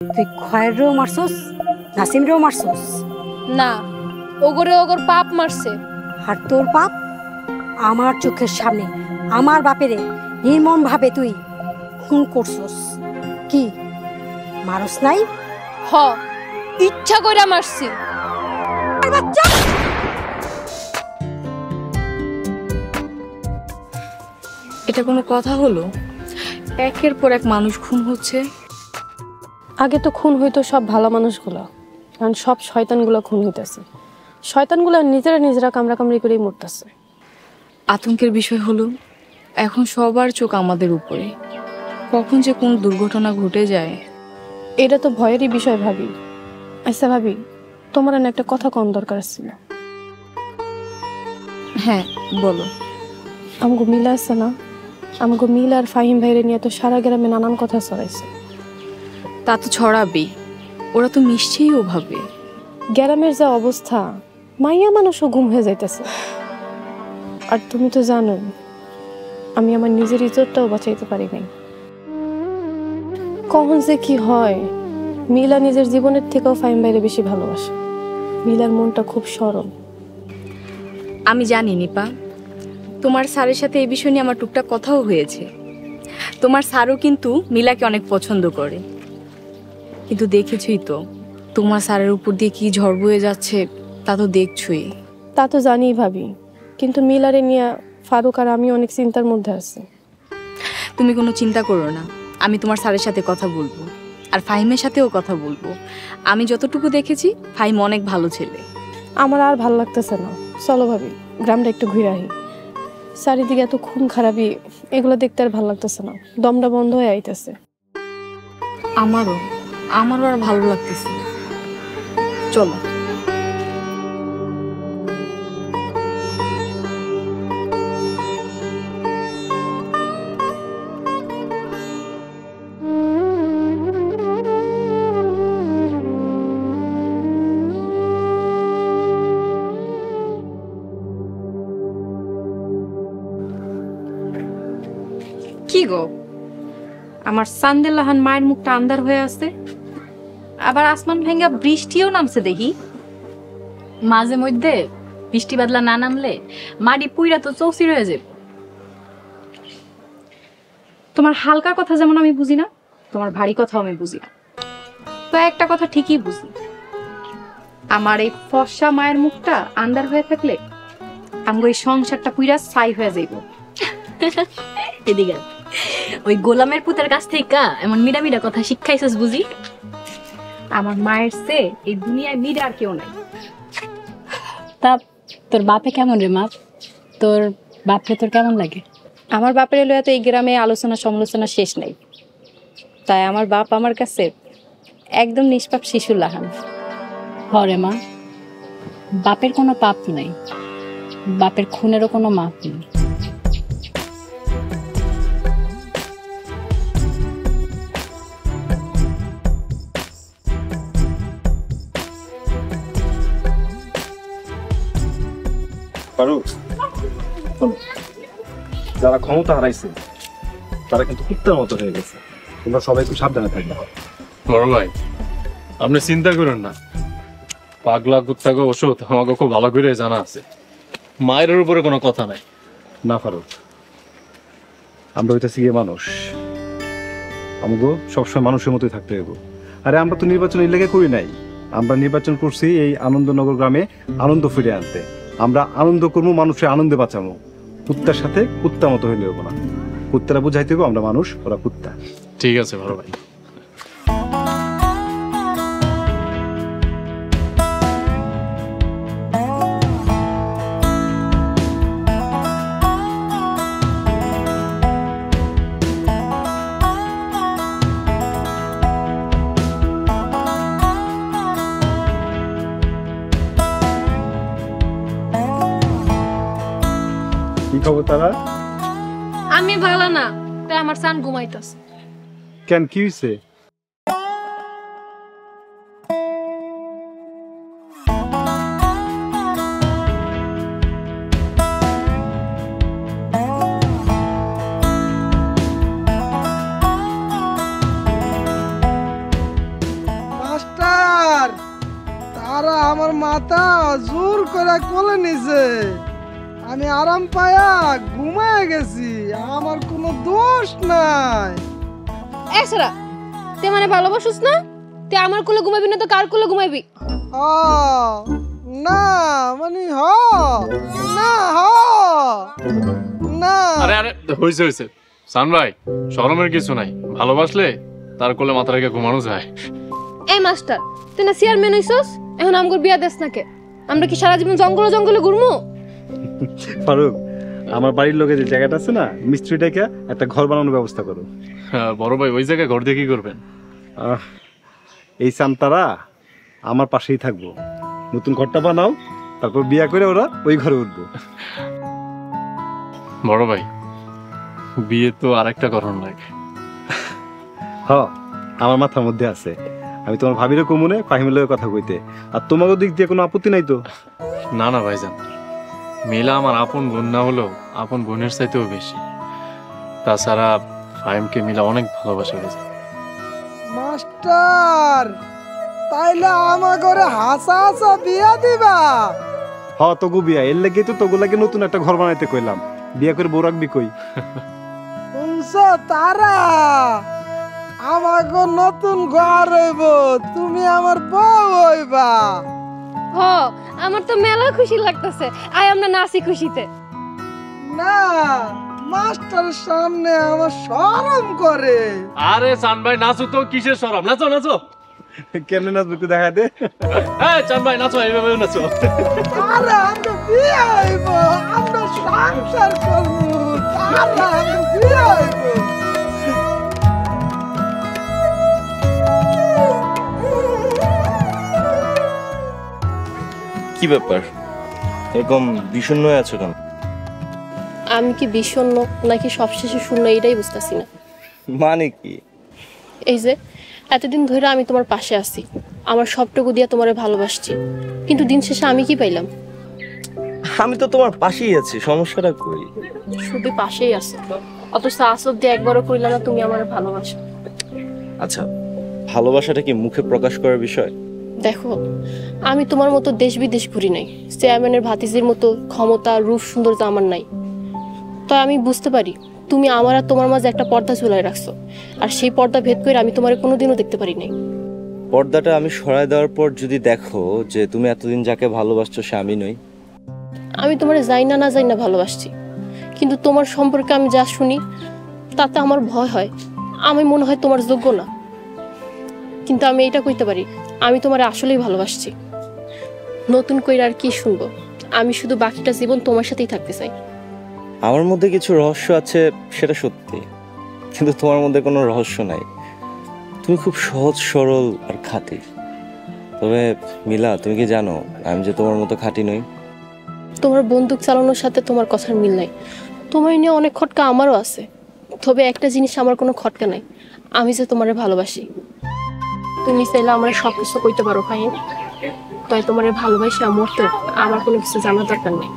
তুই খয়েরও মারছস, নাসিমরেও মারছস? না, ওগরে ওগর পাপ মারছে। আর তোর পাপ আমার চোখের সামনে আমার বাপেরে নির্মম ভাবে তুই খুন করছস। কি মারস নাই? হ, ইচ্ছা কইরা মারছি। বাচ্চা এটা কোনো কথা হলো? একের পর এক মানুষ খুন হচ্ছে। আগে তো খুন হইতো সব ভালো মানুষগুলো, কারণ সব শয়তানগুলো খুন হইতেছে। শয়তানগুলো নিজেরা কামড়াকামড়ি করেই মরতেছে। আতঙ্কের বিষয় হলো এখন সবার চোখ আমাদের উপরে, কখন যে কোন দুর্ঘটনা ঘটে যায়। এটা তো ভয়েরই বিষয় ভাবি। আচ্ছা ভাবি, তোমার না একটা কথা কম দরকার ছিল। হ্যাঁ বলো। আমাকে মিলা আছে না, আমাকে মিলা আর ফাহিম ভাইরে নিয়ে তো সারা গ্রামে নানান কথা ছড়াইছে। তা তো ছড়াবেই, ওরা তো নিশ্চয়ই ওভাবে। গ্রামের যা অবস্থা, মাইয়া মানুষও গুম হয়ে যাইতেছে। আর তুমি তো জানো আমি আমার নিজের ইজ্জতটাও বাঁচাইতে পারি নাই। কখন যে কি হয়, মিলা নিজের জীবনের থেকেও ফাহিম ভাইরে বেশি ভালোবাসে। মিলার মনটা খুব সরল। আমি জানি নিপা, তোমার স্যারের সাথে এই বিষয় নিয়ে আমার টুকটাক কথাও হয়েছে। তোমার স্যারও কিন্তু মিলাকে অনেক পছন্দ করে, কিন্তু দেখেছই তো তোমার স্যারের উপর দিয়ে কি ঝড় বয়ে যাচ্ছে, তা তো দেখছই। তা তো জানিই ভাবি, কিন্তু মিলারে নিয়ে ফারুক আর আমি অনেক চিন্তার মধ্যে আছি। তুমি কোনো চিন্তা করো না, আমি তোমার স্যারের সাথে কথা বলবো, আর ফাহিমের সাথেও কথা বলবো। আমি যতটুকু দেখেছি ফাহিম অনেক ভালো ছেলে। আমার আর ভাল লাগতেছে না, চলো ভাবি গ্রামটা একটু ঘুরে আহি। চারিদিকে এত খুন খারাপি, এগুলো দেখতে আর ভাল লাগতেছে না, দমটা বন্ধ হয়ে আইতেছে। আমারও আর ভালো লাগতেছে। চলো। কি গো, আমার সান্দেলাহান মায়ের মুখটা আন্ধার হয়ে আছে, আবার আসমান ভেঙ্গা বৃষ্টিও নামছে দেখি। মাঝে মধ্যে বৃষ্টি বাদলা না নামলে মাটি পুইরা তো চৌচির হয়ে যাবে। তোমার হালকা কথা যেমন আমি বুঝি না, তোমার ভারী কথাও আমি বুঝি না। তো একটা কথা ঠিকই বুঝি, আমার এই ফর্সা মায়ের মুখটা আন্ধার হয়ে থাকলে আমার এই সংসারটা পুইরা ছাই হয়ে যাইব। এদিকে ওই গোলামের পুতের কাছ থেকে এমন মিডা মিডা কথা শিক্ষাইছস বুঝি। আমার মায়ের সে এই দুনিয়ায় মিড আর কেউ নাই। তা তোর বাপে কেমন রে মা? তোর বাপরে তোর কেমন লাগে? আমার বাপের লইয়া তো এই গ্রামে আলোচনা সমালোচনা শেষ নাই, তাই আমার বাপ আমার কাছে একদম নিষ্পাপ শিশুর লাহান। হরে মা, বাপের কোনো পাপ নাই, বাপের খুনেরও কোনো মাপ নেই। যারা ক্ষমতা হারাইছে তারা কিন্তু কুত্তার মতো হয়ে গেছে, তোমরা সবাই একটু সাবধানে থাকবে। বড় ভাই, আপনি চিন্তা করেন না, পাগলা কুত্তাকে ওষুধ আমাকে খুব ভালো করে জানা আছে, মায়ের উপরে কোনো কথা নাই। না ফারুক, আমরা হইতেছি গিয়ে মানুষ, আমাকে সবসময় মানুষের মতোই থাকতে হবে। আরে আমরা তো নির্বাচন এই লেগে করি নাই, আমরা নির্বাচন করছি এই আনন্দনগর গ্রামে আনন্দ ফিরে আনতে। আমরা আনন্দ করবো, মানুষের আনন্দে বাঁচাবো। কুত্তার সাথে কুত্তা মতো হইলে হবো না, কুত্তারা বুঝাইতে হবে আমরা মানুষ, ওরা কুত্তা। ঠিক আছে বড় ভাই। কি খবর তারা? আমি ভালো না, তাই আমার সান ঘুমাইতেছে। কেন, কি হয়েছে? মাস্টার, তারা আমার মাথা জোর করে কোলে নিছে, আমি আরাম পায়া ঘুমায় গেছি, আমার কোনো দোষ নাই। এছাড়া তুই মানে ভালোবাসিস না? তুই আমার কোলে ঘুমাবি না তো কার কোলে ঘুমাবি? না মানে না না। আরে আরে হইছে হইছে সান ভাই, শরমের কিছু নাই। ভালোবাসলে তার কোলে মাথা রেখে ঘুমানো যায়। এই মাস্টার, তুই না চেয়ারম্যান হইছস, এখন আমগর বিয়া দেস নাকে? আমরা কি সারা জীবন জঙ্গলে জঙ্গলে ঘুরমু? ফারুক, আমার বাড়ির লোকে যে জায়গাটা আছে না, মিস্ত্রিটাকে একটা ঘর বানানোর ব্যবস্থা করো। বড় ভাই, ওই জায়গায় ঘর দিয়ে কি করবেন? এই চান্তারা আমার পাশেই থাকবো, নতুন ঘরটা বানাও, তারপর বিয়া করে ওরা ওই ঘরে উঠবো। বড় ভাই, বিয়ে তো আরেকটা করণ লাগে। আমার মাথার মধ্যে আছে, আমি তোমার ভাবিরে কমুনে ফাহিমের কথা কইতে, আর তোমাকে দিক দিয়ে কোনো আপত্তি নাই তো? না না ভাইজান, মিলা আমার আপন বোন না হলেও আপন বোনের চাইতেও বেশি। তাছাড়া ফাহিমকে মিলা অনেক ভালোবাসা গেছে। মাস্টার, তাইলে আমার ঘরে হাসা হাসা বিয়া দিবা? তগু বিয়া, এর লেগে তো তগু লাগে নতুন একটা ঘর বানাইতে কইলাম, বিয়া করে বউ রাখবি কই? শুনছো তারা, আমাকে নতুন ঘর হইব, তুমি আমার বউ হইবা। হ, আমার তো মেলা খুশি লাগতেছে। আয় আমরা নাচি খুশিতে। না, মাস্টারের সামনে আমার শরম করে। আরে চান ভাই, নাচো তো, কিসের শরম? নাচো নাচো। কেমনে নাচবো একটু দেখা দে। হ্যাঁ চান ভাই, নাচো, এইভাবে নাচো। আরে আমরা বিয়ে হইব, আমরা সংসার করবো, আমরা বিয়ে হইব। কি ব্যাপার, এরকম বিষণ্ণ হয়ে আছো কেন? আমি কি বিষণ্ণ নাকি সবশেষে শূন্য এটাই বুঝতেছি না। মানে কি? এই যে এতদিন ধরে আমি তোমার পাশে আছি, আমার সবটুকু দিয়ে তোমারে ভালোবাসছি, কিন্তু দিন শেষে আমি কি পাইলাম? আমি তো তোমার পাশেই আছি, সমস্যাটা কই? শুধু পাশেই আছো, অথচ আসব দিয়ে একবারও কইলা না তুমি আমার ভালোবাসো। আচ্ছা, ভালোবাসাটা কি মুখে প্রকাশ করার বিষয়? দেখো, আমি তোমার মতো দেশ বিদেশ ঘুরি নাই, চেয়ারম্যানের ভাতিজির মতো ক্ষমতা রূপ সৌন্দর্য আমার নাই। তাই আমি বুঝতে পারি তুমি আমার আর তোমার মাঝে একটা পর্দা ঝুলাই রাখছো, আর সেই পর্দা ভেদ করে আমি তোমার কোনোদিনও দেখতে পারি নাই। পর্দাটা আমি সরায় দেওয়ার পর যদি দেখো যে তুমি এতদিন যাকে ভালোবাসছো সে আমি নই? আমি তোমার যাই না যাই না ভালোবাসছি, কিন্তু তোমার সম্পর্কে আমি যা শুনি তাতে আমার ভয় হয়, আমি মনে হয় তোমার যোগ্য না। কিন্তু আমি এটা কইতে পারি, আমি তোমার আসলেই ভালোবাসছি। নতুন কইরা আর কি শুনবো, আমি শুধু বাকিটা জীবন তোমার সাথেই থাকতে চাই। আমার মধ্যে কিছু রহস্য আছে, সেটা সত্যি, কিন্তু তোমার মধ্যে কোনো রহস্য নাই। তুমি খুব সহজ সরল আর খাঁটি। তবে মিলা, তুমি কি জানো আমি যে তোমার মতো খাঁটি নই? তোমার বন্দুক চালানোর সাথে তোমার কথার মিল নাই। তোমার নিয়ে অনেক খটকা আমারও আছে, তবে একটা জিনিস আমার কোনো খটকা নাই, আমি যে তোমারে ভালোবাসি। তুমি চাইলে আমার সব কিছু কইতে পারো ভাই, তাই তোমারে ভালোবাসি মরতে আমার কোনো কিছু জানার দরকার নেই।